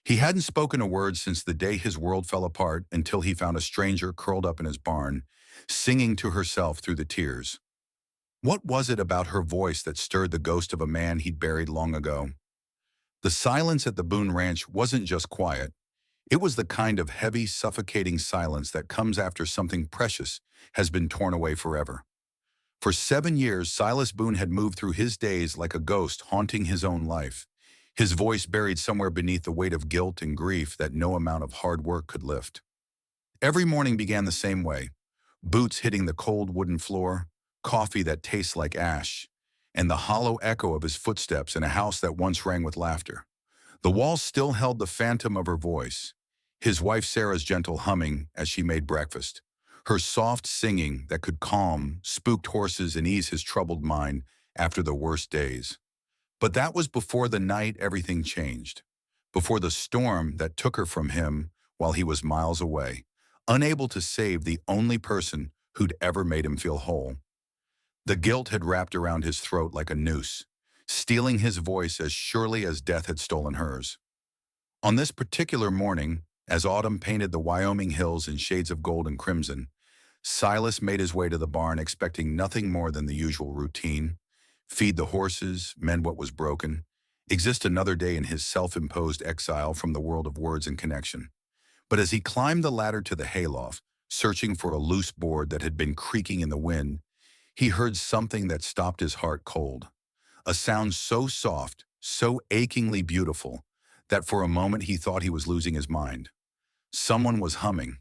He hadn't spoken a word since the day his world fell apart until he found a stranger curled up in his barn, singing to herself through the tears. What was it about her voice that stirred the ghost of a man he'd buried long ago? The silence at the Boone Ranch wasn't just quiet. It was the kind of heavy, suffocating silence that comes after something precious has been torn away forever. For 7 years, Silas Boone had moved through his days like a ghost haunting his own life, his voice buried somewhere beneath the weight of guilt and grief that no amount of hard work could lift. Every morning began the same way: boots hitting the cold wooden floor, coffee that tastes like ash, and the hollow echo of his footsteps in a house that once rang with laughter. The walls still held the phantom of her voice, his wife Sarah's gentle humming as she made breakfast, her soft singing that could calm spooked horses and ease his troubled mind after the worst days. But that was before the night everything changed, before the storm that took her from him while he was miles away, unable to save the only person who'd ever made him feel whole. The guilt had wrapped around his throat like a noose, stealing his voice as surely as death had stolen hers. On this particular morning, as autumn painted the Wyoming hills in shades of gold and crimson, Silas made his way to the barn expecting nothing more than the usual routine: feed the horses, mend what was broken, exist another day in his self-imposed exile from the world of words and connection. But as he climbed the ladder to the hayloft, searching for a loose board that had been creaking in the wind, he heard something that stopped his heart cold. A sound so soft, so achingly beautiful, that for a moment he thought he was losing his mind. Someone was humming.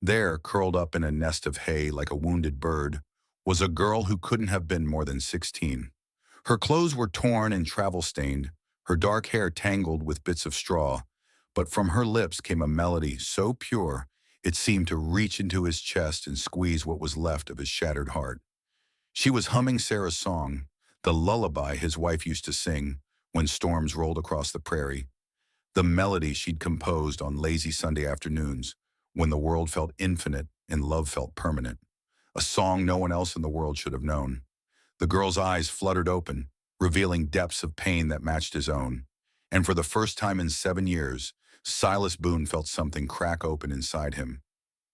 There, curled up in a nest of hay like a wounded bird, was a girl who couldn't have been more than 16. Her clothes were torn and travel-stained, her dark hair tangled with bits of straw, but from her lips came a melody so pure it seemed to reach into his chest and squeeze what was left of his shattered heart. She was humming Sarah's song, the lullaby his wife used to sing when storms rolled across the prairie, the melody she'd composed on lazy Sunday afternoons when the world felt infinite and love felt permanent, a song no one else in the world should have known. The girl's eyes fluttered open, revealing depths of pain that matched his own. And for the first time in 7 years, Silas Boone felt something crack open inside him.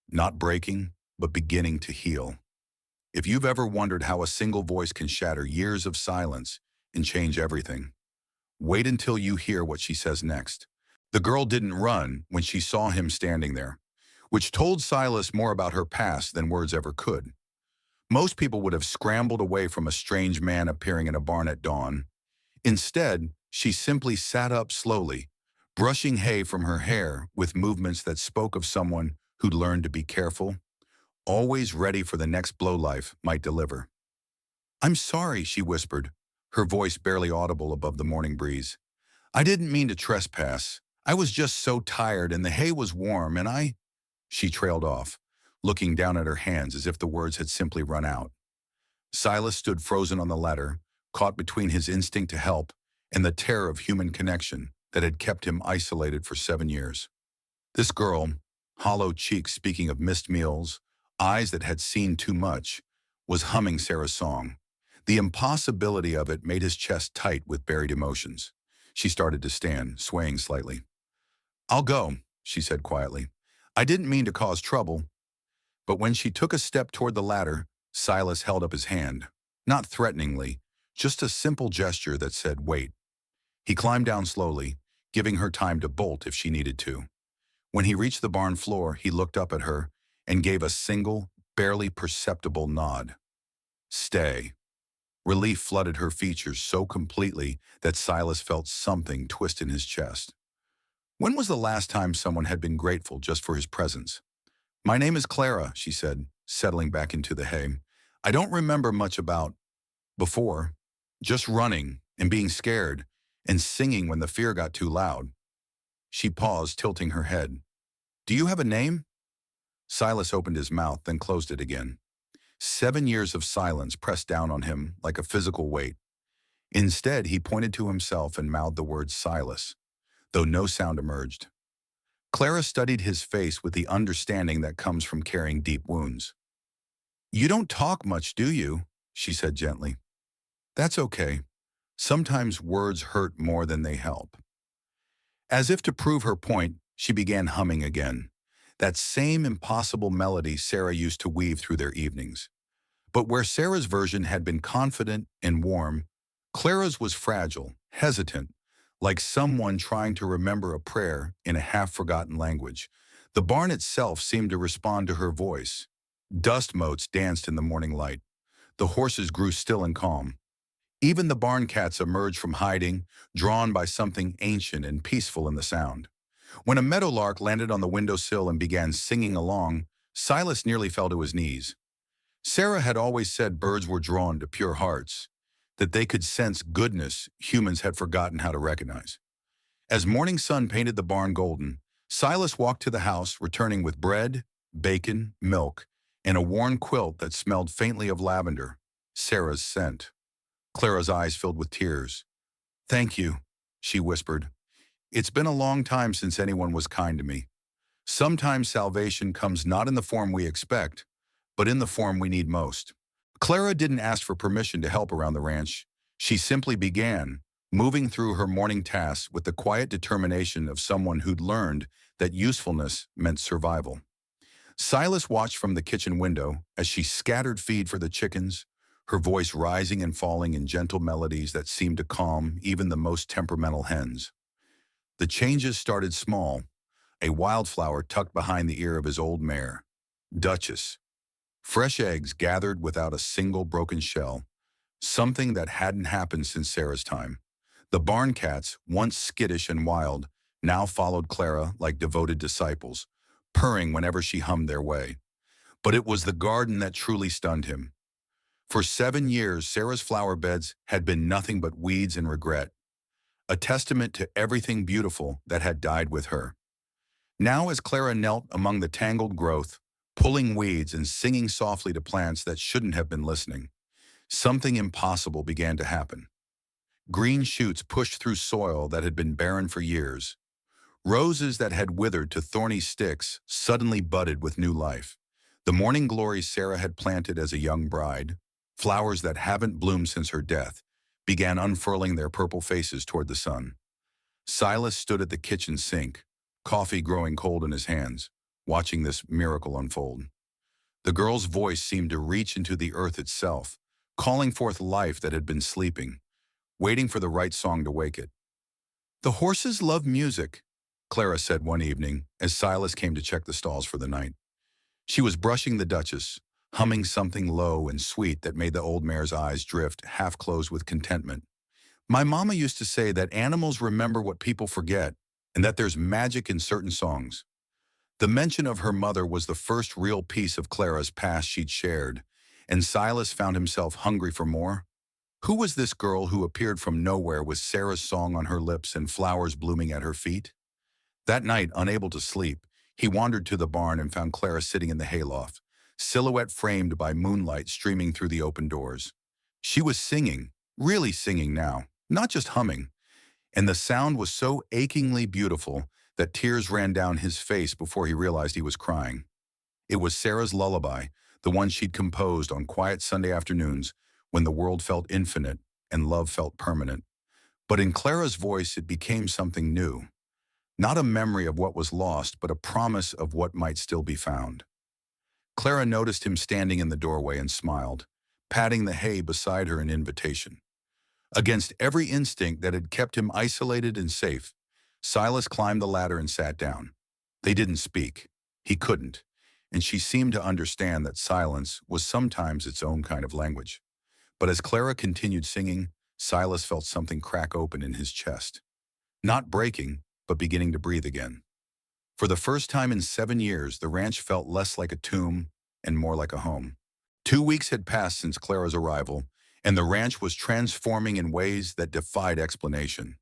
Not breaking, but beginning to heal. If you've ever wondered how a single voice can shatter years of silence and change everything, wait until you hear what she says next. The girl didn't run when she saw him standing there, which told Silas more about her past than words ever could. Most people would have scrambled away from a strange man appearing in a barn at dawn. Instead, she simply sat up slowly, brushing hay from her hair with movements that spoke of someone who'd learned to be careful, always ready for the next blow life might deliver. "I'm sorry," she whispered, her voice barely audible above the morning breeze. "I didn't mean to trespass. I was just so tired and the hay was warm and I—" She trailed off, looking down at her hands as if the words had simply run out. Silas stood frozen on the ladder, caught between his instinct to help and the terror of human connection that had kept him isolated for 7 years. This girl, hollow cheeks speaking of missed meals, eyes that had seen too much, was humming Sarah's song. The impossibility of it made his chest tight with buried emotions. She started to stand, swaying slightly. "I'll go," she said quietly. "I didn't mean to cause trouble." But when she took a step toward the ladder, Silas held up his hand, not threateningly, just a simple gesture that said, "Wait." He climbed down slowly, giving her time to bolt if she needed to. When he reached the barn floor, he looked up at her and gave a single, barely perceptible nod. "Stay." Relief flooded her features so completely that Silas felt something twist in his chest. When was the last time someone had been grateful just for his presence? "My name is Clara," she said, settling back into the hay. "I don't remember much about before, just running and being scared and singing when the fear got too loud." She paused, tilting her head. "Do you have a name?" Silas opened his mouth, then closed it again. 7 years of silence pressed down on him like a physical weight. Instead, he pointed to himself and mouthed the word Silas, though no sound emerged. Clara studied his face with the understanding that comes from carrying deep wounds. "You don't talk much, do you?" she said gently. "That's okay. Sometimes words hurt more than they help." As if to prove her point, she began humming again. That same impossible melody Sarah used to weave through their evenings. But where Sarah's version had been confident and warm, Clara's was fragile, hesitant, like someone trying to remember a prayer in a half-forgotten language. The barn itself seemed to respond to her voice. Dust motes danced in the morning light. The horses grew still and calm. Even the barn cats emerged from hiding, drawn by something ancient and peaceful in the sound. When a meadowlark landed on the windowsill and began singing along, Silas nearly fell to his knees. Sarah had always said birds were drawn to pure hearts, that they could sense goodness humans had forgotten how to recognize. As morning sun painted the barn golden, Silas walked to the house, returning with bread, bacon, milk, and a worn quilt that smelled faintly of lavender, Sarah's scent. Clara's eyes filled with tears. "Thank you," she whispered. "It's been a long time since anyone was kind to me. Sometimes salvation comes not in the form we expect, but in the form we need most." Clara didn't ask for permission to help around the ranch. She simply began, moving through her morning tasks with the quiet determination of someone who'd learned that usefulness meant survival. Silas watched from the kitchen window as she scattered feed for the chickens, her voice rising and falling in gentle melodies that seemed to calm even the most temperamental hens. The changes started small, a wildflower tucked behind the ear of his old mare, Duchess. Fresh eggs gathered without a single broken shell, something that hadn't happened since Sarah's time. The barn cats, once skittish and wild, now followed Clara like devoted disciples, purring whenever she hummed their way. But it was the garden that truly stunned him. For 7 years, Sarah's flower beds had been nothing but weeds and regret, a testament to everything beautiful that had died with her. Now, as Clara knelt among the tangled growth, pulling weeds and singing softly to plants that shouldn't have been listening, something impossible began to happen. Green shoots pushed through soil that had been barren for years. Roses that had withered to thorny sticks suddenly budded with new life. The morning glories Sarah had planted as a young bride, flowers that haven't bloomed since her death, began unfurling their purple faces toward the sun. Silas stood at the kitchen sink, coffee growing cold in his hands, watching this miracle unfold. The girl's voice seemed to reach into the earth itself, calling forth life that had been sleeping, waiting for the right song to wake it. "The horses love music," Clara said one evening as Silas came to check the stalls for the night. She was brushing the Duchess, humming something low and sweet that made the old mare's eyes drift, half closed with contentment. "My mama used to say that animals remember what people forget, and that there's magic in certain songs." The mention of her mother was the first real piece of Clara's past she'd shared, and Silas found himself hungry for more. Who was this girl who appeared from nowhere with Sarah's song on her lips and flowers blooming at her feet? That night, unable to sleep, he wandered to the barn and found Clara sitting in the hayloft, silhouette framed by moonlight streaming through the open doors. She was singing, really singing now, not just humming, and the sound was so achingly beautiful that tears ran down his face before he realized he was crying. It was Sarah's lullaby, the one she'd composed on quiet Sunday afternoons when the world felt infinite and love felt permanent. But in Clara's voice, it became something new. Not a memory of what was lost, but a promise of what might still be found. Clara noticed him standing in the doorway and smiled, patting the hay beside her in invitation. Against every instinct that had kept him isolated and safe, Silas climbed the ladder and sat down. They didn't speak. He couldn't, and she seemed to understand that silence was sometimes its own kind of language. But as Clara continued singing, Silas felt something crack open in his chest. Not breaking, but beginning to breathe again. For the first time in 7 years, the ranch felt less like a tomb and more like a home. 2 weeks had passed since Clara's arrival, and the ranch was transforming in ways that defied explanation.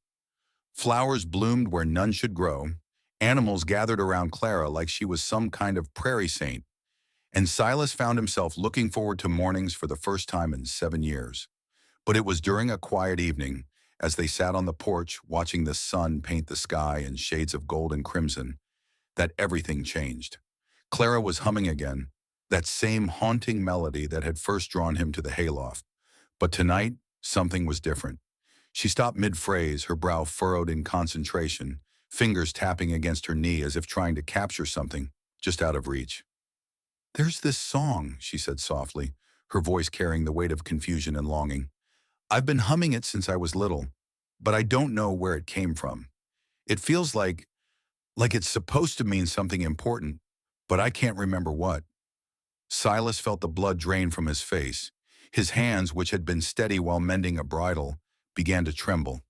Flowers bloomed where none should grow, animals gathered around Clara like she was some kind of prairie saint, and Silas found himself looking forward to mornings for the first time in 7 years. But it was during a quiet evening, as they sat on the porch watching the sun paint the sky in shades of gold and crimson, that everything changed. Clara was humming again, that same haunting melody that had first drawn him to the hayloft. But tonight, something was different. She stopped mid-phrase, her brow furrowed in concentration, fingers tapping against her knee as if trying to capture something just out of reach. "There's this song," she said softly, her voice carrying the weight of confusion and longing. "I've been humming it since I was little, but I don't know where it came from. It feels like it's supposed to mean something important, but I can't remember what." Silas felt the blood drain from his face. His hands, which had been steady while mending a bridle, began to tremble.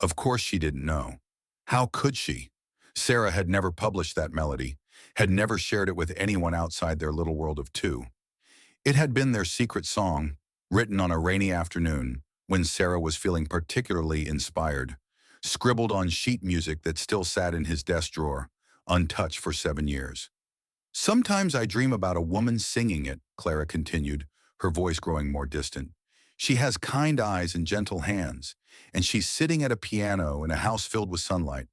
Of course she didn't know. How could she? Sarah had never published that melody, had never shared it with anyone outside their little world of two. It had been their secret song, written on a rainy afternoon when Sarah was feeling particularly inspired, scribbled on sheet music that still sat in his desk drawer, untouched for 7 years. "Sometimes I dream about a woman singing it," Clara continued, her voice growing more distant. "She has kind eyes and gentle hands, and she's sitting at a piano in a house filled with sunlight.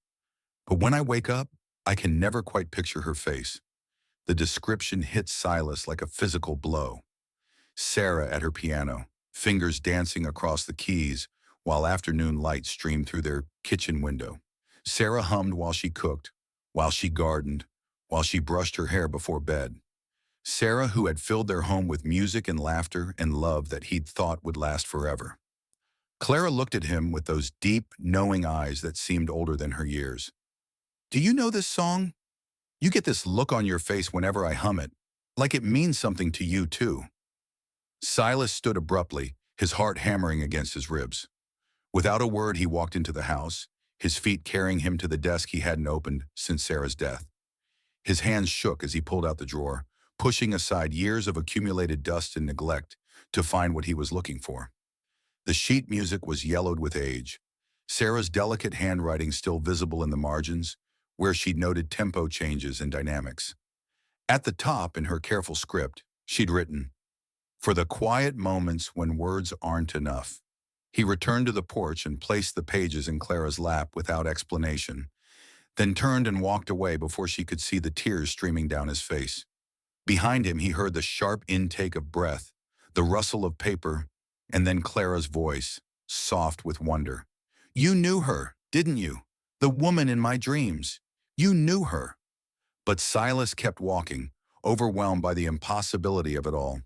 But when I wake up, I can never quite picture her face." The description hit Silas like a physical blow. Sarah at her piano, fingers dancing across the keys while afternoon light streamed through their kitchen window. Sarah hummed while she cooked, while she gardened, while she brushed her hair before bed. Sarah, who had filled their home with music and laughter and love that he'd thought would last forever. Clara looked at him with those deep, knowing eyes that seemed older than her years. "Do you know this song? You get this look on your face whenever I hum it, like it means something to you too." Silas stood abruptly, his heart hammering against his ribs. Without a word, he walked into the house, his feet carrying him to the desk he hadn't opened since Sarah's death. His hands shook as he pulled out the drawer, pushing aside years of accumulated dust and neglect to find what he was looking for. The sheet music was yellowed with age, Sarah's delicate handwriting still visible in the margins, where she'd noted tempo changes and dynamics. At the top, in her careful script, she'd written, "For the quiet moments when words aren't enough." He returned to the porch and placed the pages in Clara's lap without explanation, then turned and walked away before she could see the tears streaming down his face. Behind him, he heard the sharp intake of breath, the rustle of paper, and then Clara's voice, soft with wonder. "You knew her, didn't you? The woman in my dreams. You knew her." But Silas kept walking, overwhelmed by the impossibility of it all,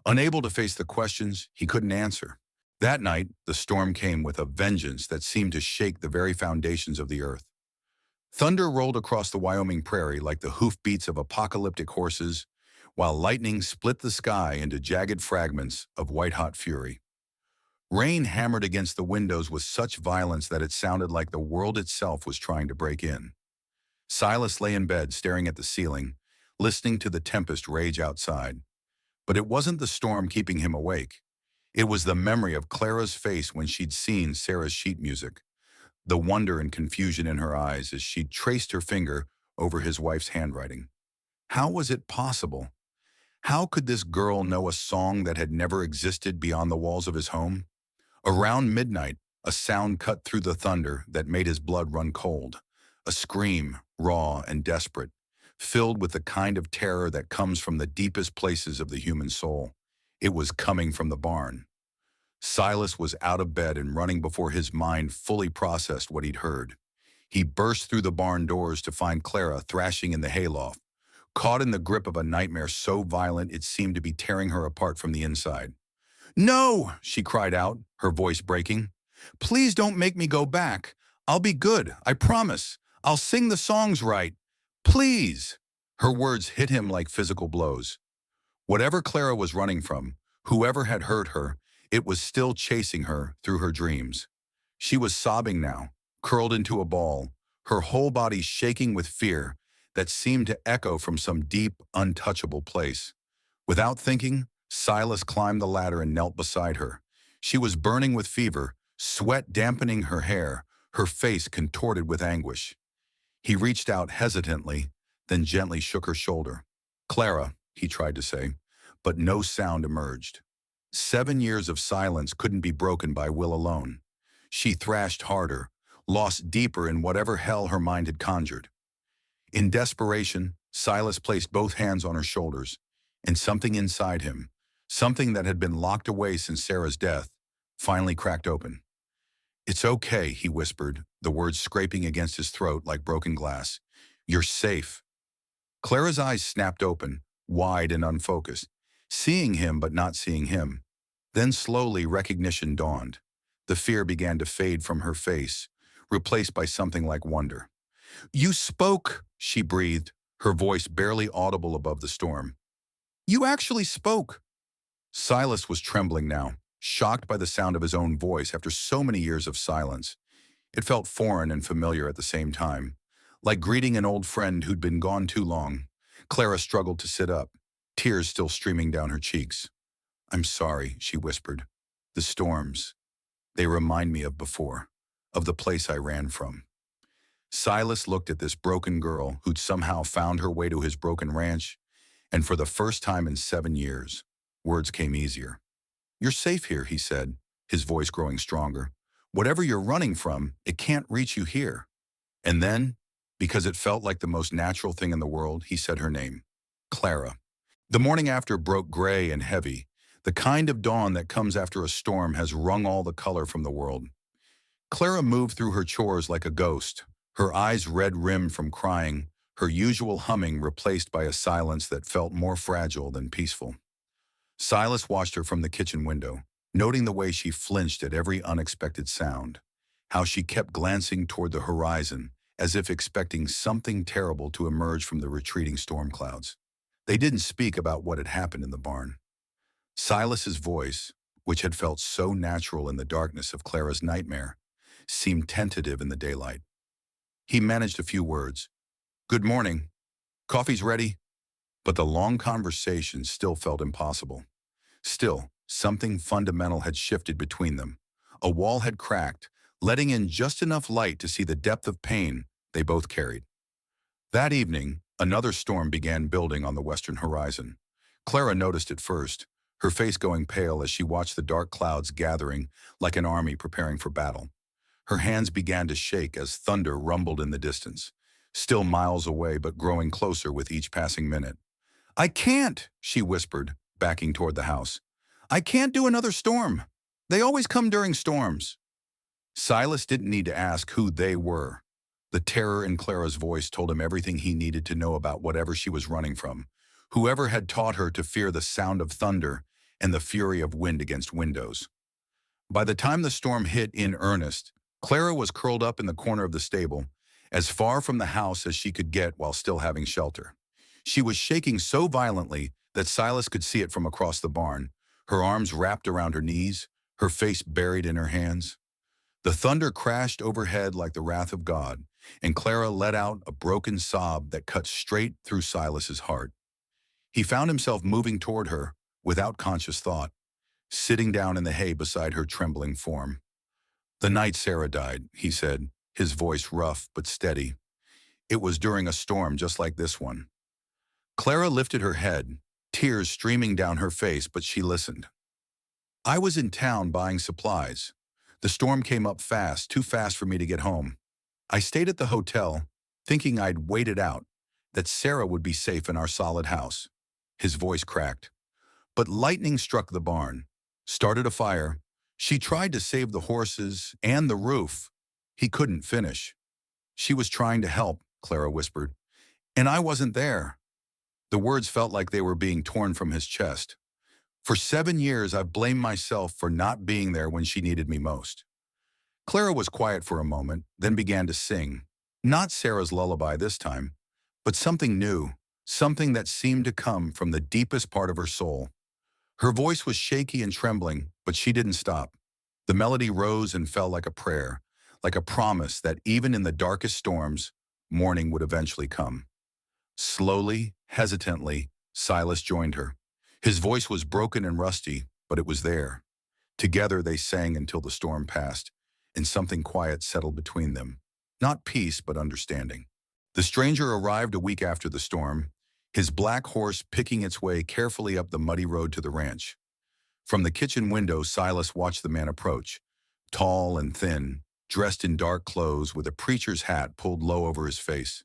unable to face the questions he couldn't answer. That night, the storm came with a vengeance that seemed to shake the very foundations of the earth. Thunder rolled across the Wyoming prairie like the hoofbeats of apocalyptic horses, while lightning split the sky into jagged fragments of white-hot fury. Rain hammered against the windows with such violence that it sounded like the world itself was trying to break in. Silas lay in bed, staring at the ceiling, listening to the tempest rage outside. But it wasn't the storm keeping him awake. It was the memory of Clara's face when she'd seen Sarah's sheet music, the wonder and confusion in her eyes as she'd traced her finger over his wife's handwriting. How was it possible? How could this girl know a song that had never existed beyond the walls of his home? Around midnight, a sound cut through the thunder that made his blood run cold. A scream, raw and desperate, filled with the kind of terror that comes from the deepest places of the human soul. It was coming from the barn. Silas was out of bed and running before his mind fully processed what he'd heard. He burst through the barn doors to find Clara thrashing in the hayloft, caught in the grip of a nightmare so violent it seemed to be tearing her apart from the inside. "No!" she cried out, her voice breaking. "Please don't make me go back. I'll be good, I promise. I'll sing the songs right. Please!" Her words hit him like physical blows. Whatever Clara was running from, whoever had hurt her, it was still chasing her through her dreams. She was sobbing now, curled into a ball, her whole body shaking with fear that seemed to echo from some deep, untouchable place. Without thinking, Silas climbed the ladder and knelt beside her. She was burning with fever, sweat dampening her hair, her face contorted with anguish. He reached out hesitantly, then gently shook her shoulder. "Clara," he tried to say, but no sound emerged. 7 years of silence couldn't be broken by will alone. She thrashed harder, lost deeper in whatever hell her mind had conjured. In desperation, Silas placed both hands on her shoulders, and something inside him, something that had been locked away since Sarah's death, finally cracked open. "It's okay," he whispered, the words scraping against his throat like broken glass. You're safe. Clara's eyes snapped open, wide and unfocused, seeing him but not seeing him. Then slowly recognition dawned. The fear began to fade from her face, replaced by something like wonder. You spoke, she breathed, her voice barely audible above the storm. You actually spoke. Silas was trembling now, shocked by the sound of his own voice after so many years of silence. It felt foreign and familiar at the same time, like greeting an old friend who'd been gone too long. Clara struggled to sit up, tears still streaming down her cheeks. I'm sorry, she whispered. The storms, they remind me of before, of the place I ran from. Silas looked at this broken girl who'd somehow found her way to his broken ranch, and for the first time in 7 years, words came easier. You're safe here, he said, his voice growing stronger. Whatever you're running from, it can't reach you here. And then, because it felt like the most natural thing in the world, he said her name, Clara. The morning after broke gray and heavy. The kind of dawn that comes after a storm has wrung all the color from the world. Clara moved through her chores like a ghost, her eyes red-rimmed from crying, her usual humming replaced by a silence that felt more fragile than peaceful. Silas watched her from the kitchen window, noting the way she flinched at every unexpected sound, how she kept glancing toward the horizon, as if expecting something terrible to emerge from the retreating storm clouds. They didn't speak about what had happened in the barn. Silas's voice, which had felt so natural in the darkness of Clara's nightmare, seemed tentative in the daylight. He managed a few words. Good morning. Coffee's ready. But the long conversation still felt impossible. Still, something fundamental had shifted between them. A wall had cracked, letting in just enough light to see the depth of pain they both carried. That evening, another storm began building on the western horizon. Clara noticed it first, her face going pale as she watched the dark clouds gathering like an army preparing for battle. Her hands began to shake as thunder rumbled in the distance, still miles away but growing closer with each passing minute. I can't, she whispered, backing toward the house. I can't do another storm. They always come during storms. Silas didn't need to ask who they were. The terror in Clara's voice told him everything he needed to know about whatever she was running from, whoever had taught her to fear the sound of thunder and the fury of wind against windows. By the time the storm hit in earnest, Clara was curled up in the corner of the stable, as far from the house as she could get while still having shelter. She was shaking so violently that Silas could see it from across the barn, her arms wrapped around her knees, her face buried in her hands. The thunder crashed overhead like the wrath of God, and Clara let out a broken sob that cut straight through Silas's heart. He found himself moving toward her, without conscious thought, sitting down in the hay beside her trembling form. The night Sarah died, he said, his voice rough but steady. It was during a storm just like this one. Clara lifted her head, tears streaming down her face, but she listened. I was in town buying supplies. The storm came up fast, too fast for me to get home. I stayed at the hotel, thinking I'd wait it out, that Sarah would be safe in our solid house. His voice cracked. But lightning struck the barn, started a fire. She tried to save the horses and the roof. He couldn't finish. She was trying to help, Clara whispered, and I wasn't there. The words felt like they were being torn from his chest. For 7 years, I've blamed myself for not being there when she needed me most. Clara was quiet for a moment, then began to sing. Not Sarah's lullaby this time, but something new, something that seemed to come from the deepest part of her soul. Her voice was shaky and trembling, but she didn't stop. The melody rose and fell like a prayer, like a promise that even in the darkest storms, morning would eventually come. Slowly, hesitantly, Silas joined her. His voice was broken and rusty, but it was there. Together they sang until the storm passed, and something quiet settled between them. Not peace, but understanding. The stranger arrived a week after the storm, his black horse picking its way carefully up the muddy road to the ranch. From the kitchen window, Silas watched the man approach, tall and thin, dressed in dark clothes with a preacher's hat pulled low over his face.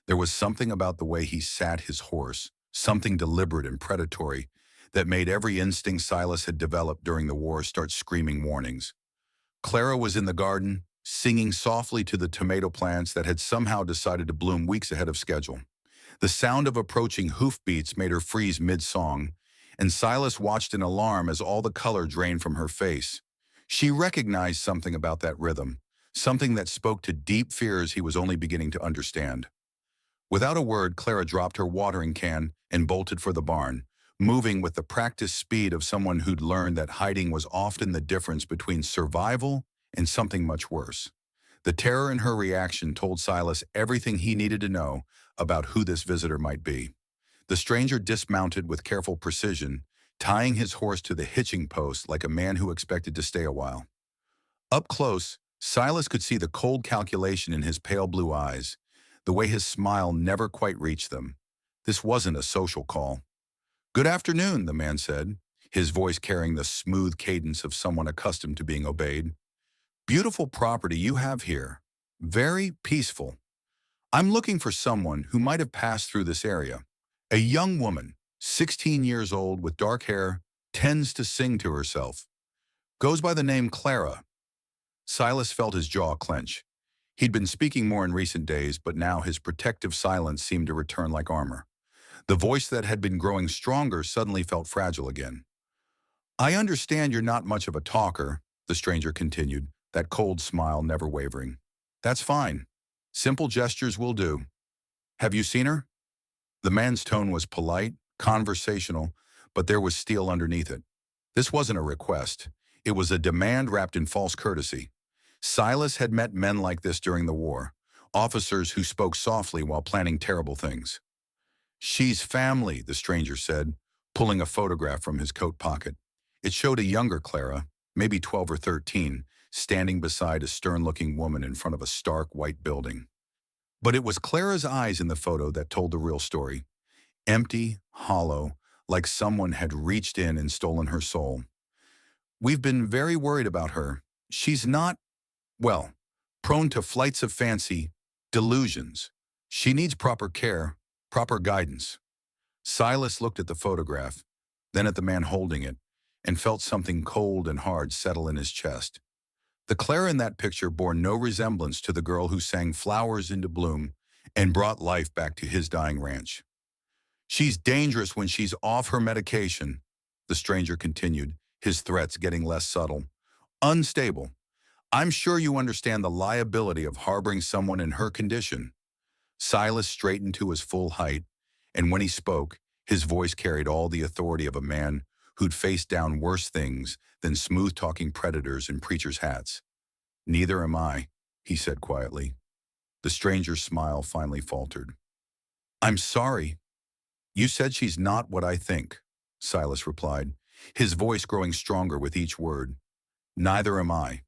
There was something about the way he sat his horse, something deliberate and predatory, that made every instinct Silas had developed during the war start screaming warnings. Clara was in the garden, singing softly to the tomato plants that had somehow decided to bloom weeks ahead of schedule. The sound of approaching hoofbeats made her freeze mid-song, and Silas watched in alarm as all the color drained from her face. She recognized something about that rhythm, something that spoke to deep fears he was only beginning to understand. Without a word, Clara dropped her watering can and bolted for the barn, moving with the practiced speed of someone who'd learned that hiding was often the difference between survival and something much worse. The terror in her reaction told Silas everything he needed to know about who this visitor might be. The stranger dismounted with careful precision, tying his horse to the hitching post like a man who expected to stay a while. Up close, Silas could see the cold calculation in his pale blue eyes, the way his smile never quite reached them. This wasn't a social call. "Good afternoon," the man said, his voice carrying the smooth cadence of someone accustomed to being obeyed. "Beautiful property you have here. Very peaceful. I'm looking for someone who might have passed through this area. A young woman, 16 years old with dark hair, tends to sing to herself. Goes by the name Clara." Silas felt his jaw clench. He'd been speaking more in recent days, but now his protective silence seemed to return like armor. The voice that had been growing stronger suddenly felt fragile again. "I understand you're not much of a talker," the stranger continued, that cold smile never wavering. "That's fine. Simple gestures will do. Have you seen her?" The man's tone was polite, conversational, but there was steel underneath it. This wasn't a request. It was a demand wrapped in false courtesy. Silas had met men like this during the war, officers who spoke softly while planning terrible things. "She's family," the stranger said, pulling a photograph from his coat pocket. It showed a younger Clara, maybe 12 or 13, standing beside a stern-looking woman in front of a stark white building. But it was Clara's eyes in the photo that told the real story. Empty, hollow, like someone had reached in and stolen her soul. "We've been very worried about her. She's not, well, prone to flights of fancy, delusions. She needs proper care, proper guidance." Silas looked at the photograph, then at the man holding it, and felt something cold and hard settle in his chest. The Clara in that picture bore no resemblance to the girl who sang flowers into bloom and brought life back to his dying ranch. "She's dangerous when she's off her medication," the stranger continued, his threats getting less subtle. "Unstable. I'm sure you understand the liability of harboring someone in her condition." Silas straightened to his full height, and when he spoke, his voice carried all the authority of a man who'd faced down worse things than smooth-talking predators in preachers' hats. "Neither am I," he said quietly. The stranger's smile finally faltered. "I'm sorry. You said she's not what I think," Silas replied, his voice growing stronger with each word. "Neither am I."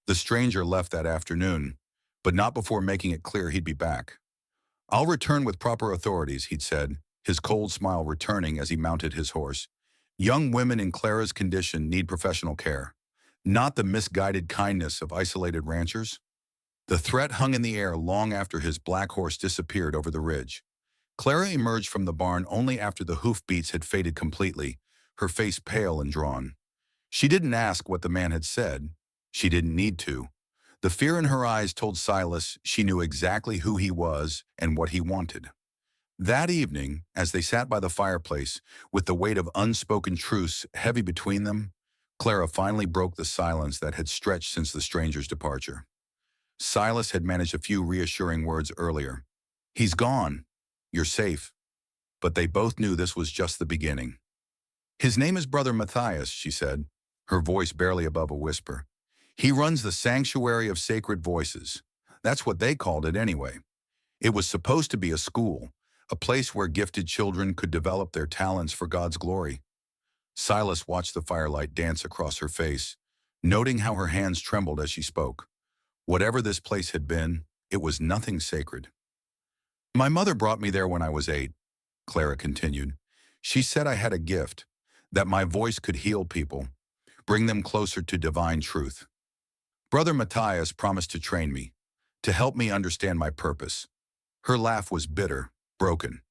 The stranger left that afternoon, but not before making it clear he'd be back. "I'll return with proper authorities," he'd said, his cold smile returning as he mounted his horse. "Young women in Clara's condition need professional care, not the misguided kindness of isolated ranchers." The threat hung in the air long after his black horse disappeared over the ridge. Clara emerged from the barn only after the hoofbeats had faded completely, her face pale and drawn. She didn't ask what the man had said. She didn't need to. The fear in her eyes told Silas she knew exactly who he was and what he wanted. That evening, as they sat by the fireplace, with the weight of unspoken truce heavy between them, Clara finally broke the silence that had stretched since the stranger's departure. Silas had managed a few reassuring words earlier. "He's gone. You're safe." But they both knew this was just the beginning. "His name is Brother Matthias," she said, her voice barely above a whisper. "He runs the Sanctuary of Sacred Voices. That's what they called it anyway. It was supposed to be a school, a place where gifted children could develop their talents for God's glory." Silas watched the firelight dance across her face, noting how her hands trembled as she spoke. Whatever this place had been, it was nothing sacred. "My mother brought me there when I was 8, Clara continued. "She said I had a gift, that my voice could heal people, bring them closer to divine truth. Brother Matthias promised to train me, to help me understand my purpose." Her laugh was bitter, broken.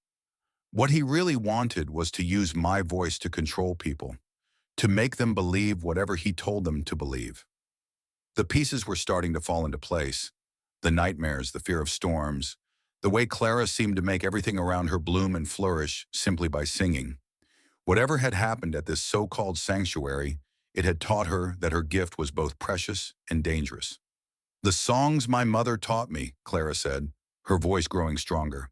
"What he really wanted was to use my voice to control people, to make them believe whatever he told them to believe." The pieces were starting to fall into place. The nightmares, the fear of storms, the way Clara seemed to make everything around her bloom and flourish simply by singing. Whatever had happened at this so-called sanctuary, it had taught her that her gift was both precious and dangerous. "The songs my mother taught me," Clara said, her voice growing stronger.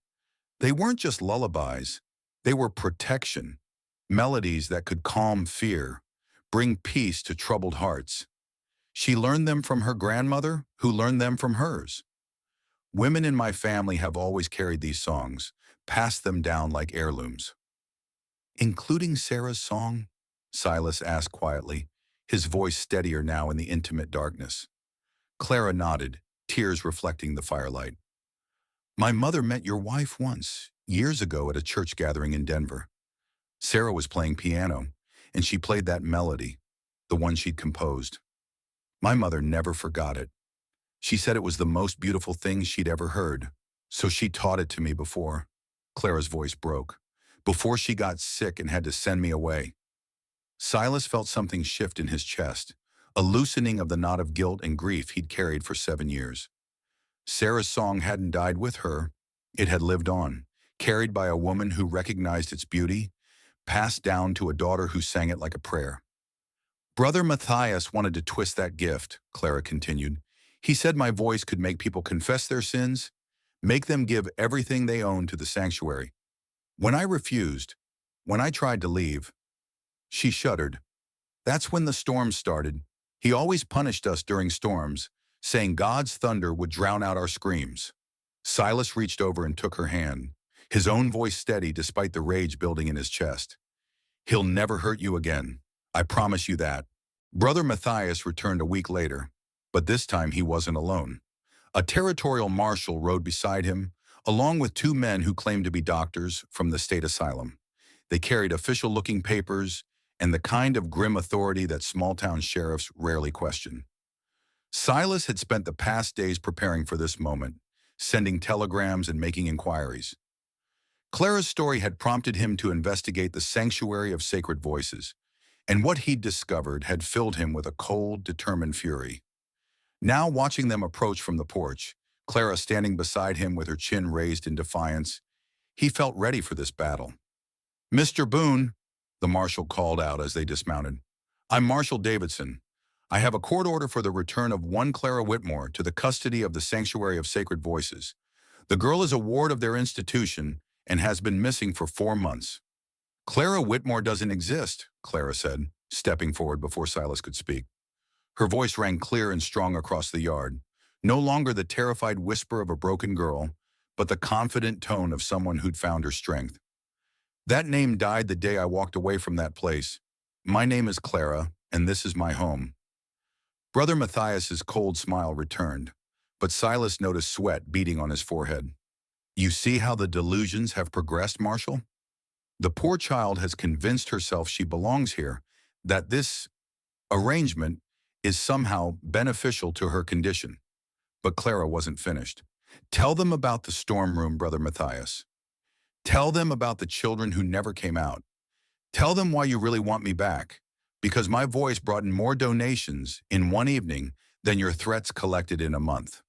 "They weren't just lullabies. They were protection, melodies that could calm fear, bring peace to troubled hearts. She learned them from her grandmother, who learned them from hers. Women in my family have always carried these songs, passed them down like heirlooms." "Including Sarah's song?" Silas asked quietly, his voice steadier now in the intimate darkness. Clara nodded, tears reflecting the firelight. "My mother met your wife once, years ago at a church gathering in Denver. Sarah was playing piano, and she played that melody, the one she'd composed. My mother never forgot it. She said it was the most beautiful thing she'd ever heard, so she taught it to me before." Clara's voice broke. "Before she got sick and had to send me away." Silas felt something shift in his chest, a loosening of the knot of guilt and grief he'd carried for 7 years. Sarah's song hadn't died with her. It had lived on, carried by a woman who recognized its beauty, passed down to a daughter who sang it like a prayer. "Brother Matthias wanted to twist that gift," Clara continued. "He said my voice could make people confess their sins, make them give everything they own to the sanctuary. When I refused, when I tried to leave—" She shuddered. "That's when the storms started. He always punished us during storms, saying God's thunder would drown out our screams." Silas reached over and took her hand, his own voice steady despite the rage building in his chest. "He'll never hurt you again. I promise you that." Brother Matthias returned a week later, but this time he wasn't alone. A territorial marshal rode beside him, along with 2 men who claimed to be doctors from the state asylum. They carried official-looking papers and the kind of grim authority that small-town sheriffs rarely question. Silas had spent the past days preparing for this moment, sending telegrams and making inquiries. Clara's story had prompted him to investigate the sanctuary of sacred voices, and what he'd discovered had filled him with a cold, determined fury. Now, watching them approach from the porch, Clara standing beside him with her chin raised in defiance, he felt ready for this battle. "Mr. Boone," the marshal called out as they dismounted. "I'm Marshal Davidson. I have a court order for the return of one Clara Whitmore to the custody of the Sanctuary of Sacred Voices. The girl is a ward of their institution and has been missing for 4 months." "Clara Whitmore doesn't exist," Clara said, stepping forward before Silas could speak. Her voice rang clear and strong across the yard, no longer the terrified whisper of a broken girl, but the confident tone of someone who'd found her strength. "That name died the day I walked away from that place. My name is Clara, and this is my home." Brother Matthias's cold smile returned, but Silas noticed sweat beading on his forehead. "You see how the delusions have progressed, Marshal? The poor child has convinced herself she belongs here, that this arrangement is somehow beneficial to her condition." But Clara wasn't finished. "Tell them about the storm room, Brother Matthias. Tell them about the children who never came out. Tell them why you really want me back, because my voice brought in more donations in one evening than your threats collected in a month."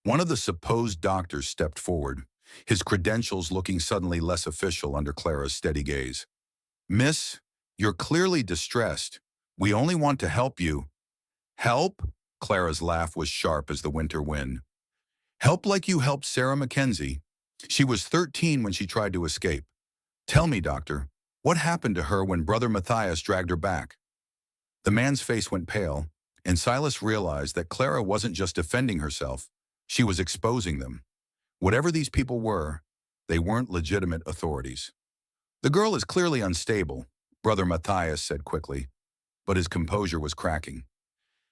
One of the supposed doctors stepped forward, his credentials looking suddenly less official under Clara's steady gaze. "Miss, you're clearly distressed. We only want to help you." "Help?" Clara's laugh was sharp as the winter wind. "Help like you helped Sarah Mackenzie. She was 13 when she tried to escape. Tell me, doctor, what happened to her when Brother Matthias dragged her back?" The man's face went pale, and Silas realized that Clara wasn't just defending herself, she was exposing them. Whatever these people were, they weren't legitimate authorities. "The girl is clearly unstable," Brother Matthias said quickly, but his composure was cracking.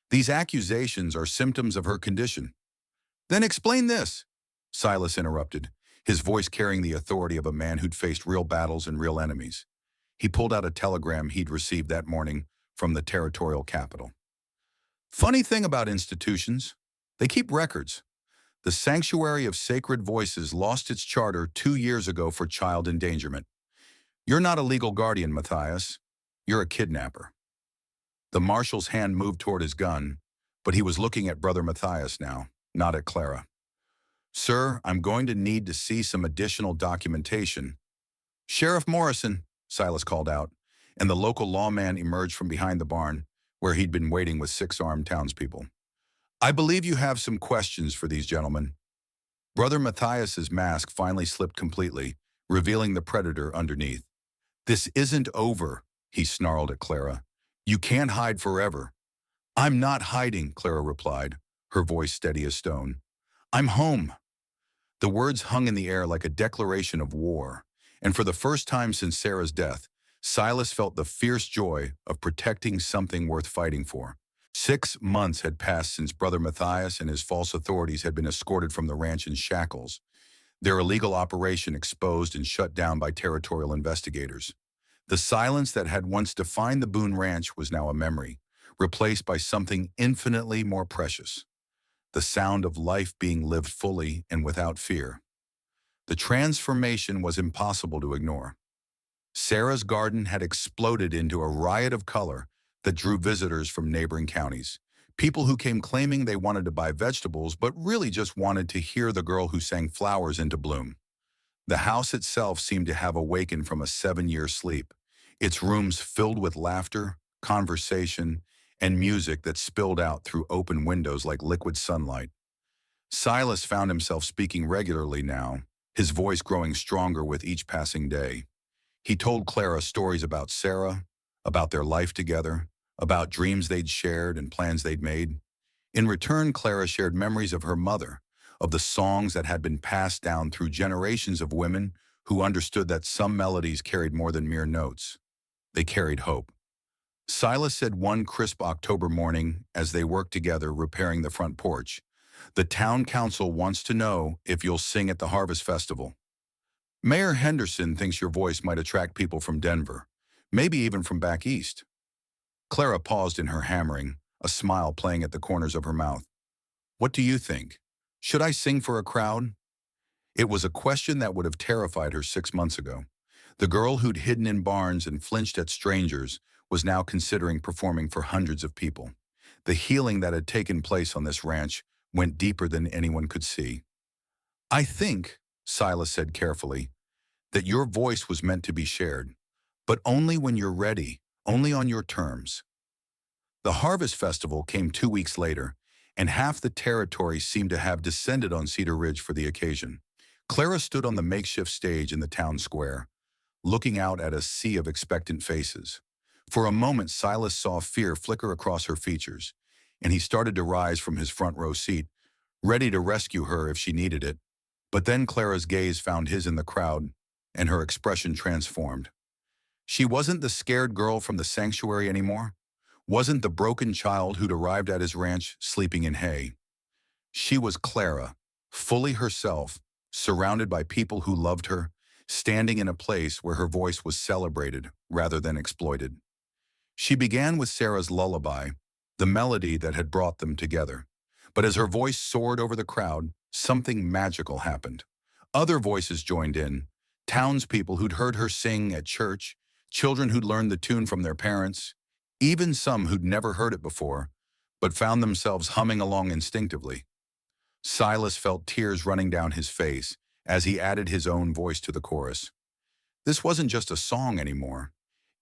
"These accusations are symptoms of her condition." "Then explain this," Silas interrupted, his voice carrying the authority of a man who'd faced real battles and real enemies. He pulled out a telegram he'd received that morning from the territorial capital. "Funny thing about institutions, they keep records. The Sanctuary of Sacred Voices lost its charter 2 years ago for child endangerment. You're not a legal guardian, Matthias. You're a kidnapper." The marshal's hand moved toward his gun, but he was looking at Brother Matthias now, not at Clara. "Sir, I'm going to need to see some additional documentation." "Sheriff Morrison," Silas called out, and the local lawman emerged from behind the barn, where he'd been waiting with six armed townspeople. "I believe you have some questions for these gentlemen." Brother Matthias's mask finally slipped completely, revealing the predator underneath. "This isn't over," he snarled at Clara. "You can't hide forever." "I'm not hiding," Clara replied, her voice steady as stone. "I'm home." The words hung in the air like a declaration of war, and for the first time since Sarah's death, Silas felt the fierce joy of protecting something worth fighting for. 6 months had passed since Brother Matthias and his false authorities had been escorted from the ranch in shackles, their illegal operation exposed and shut down by territorial investigators. The silence that had once defined the Boone Ranch was now a memory, replaced by something infinitely more precious: the sound of life being lived fully and without fear. The transformation was impossible to ignore. Sarah's garden had exploded into a riot of color that drew visitors from neighboring counties. People who came claiming they wanted to buy vegetables but really just wanted to hear the girl who sang flowers into bloom. The house itself seemed to have awakened from a 7-year sleep, its rooms filled with laughter, conversation, and music that spilled out through open windows like liquid sunlight. Silas found himself speaking regularly now, his voice growing stronger with each passing day. He told Clara stories about Sarah, about their life together, about dreams they'd shared and plans they'd made. In return, Clara shared memories of her mother, of the songs that had been passed down through generations of women who understood that some melodies carried more than mere notes. They carried hope. Silas said one crisp October morning as they worked together repairing the front porch, "The town council wants to know if you'll sing at the Harvest Festival. Mayor Henderson thinks your voice might attract people from Denver, maybe even from back east." Clara paused in her hammering, a smile playing at the corners of her mouth. "What do you think? Should I sing for a crowd?" It was a question that would have terrified her 6 months ago. The girl who'd hidden in barns and flinched at strangers was now considering performing for hundreds of people. The healing that had taken place on this ranch went deeper than anyone could see. "I think," Silas said carefully, "that your voice was meant to be shared, but only when you're ready, only on your terms." The Harvest Festival came 2 weeks later, and half the territory seemed to have descended on Cedar Ridge for the occasion. Clara stood on the makeshift stage in the town square, looking out at a sea of expectant faces. For a moment, Silas saw fear flicker across her features, and he started to rise from his front row seat, ready to rescue her if she needed it. But then Clara's gaze found his in the crowd, and her expression transformed. She wasn't the scared girl from the sanctuary anymore, wasn't the broken child who'd arrived at his ranch sleeping in hay. She was Clara, fully herself, surrounded by people who loved her, standing in a place where her voice was celebrated rather than exploited. She began with Sarah's lullaby, the melody that had brought them together. But as her voice soared over the crowd, something magical happened. Other voices joined in, townspeople who'd heard her sing at church, children who'd learned the tune from their parents, even some who'd never heard it before, but found themselves humming along instinctively. Silas felt tears running down his face as he added his own voice to the chorus. This wasn't just a song anymore.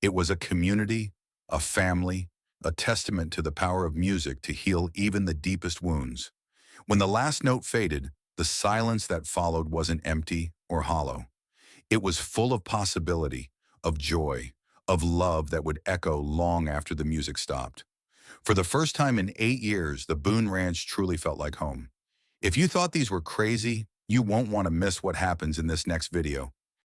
It was a community, a family, a testament to the power of music to heal even the deepest wounds. When the last note faded, the silence that followed wasn't empty or hollow. It was full of possibility, of joy, of love that would echo long after the music stopped. For the first time in 8 years, the Boone Ranch truly felt like home. If you thought these were crazy, you won't want to miss what happens in this next video.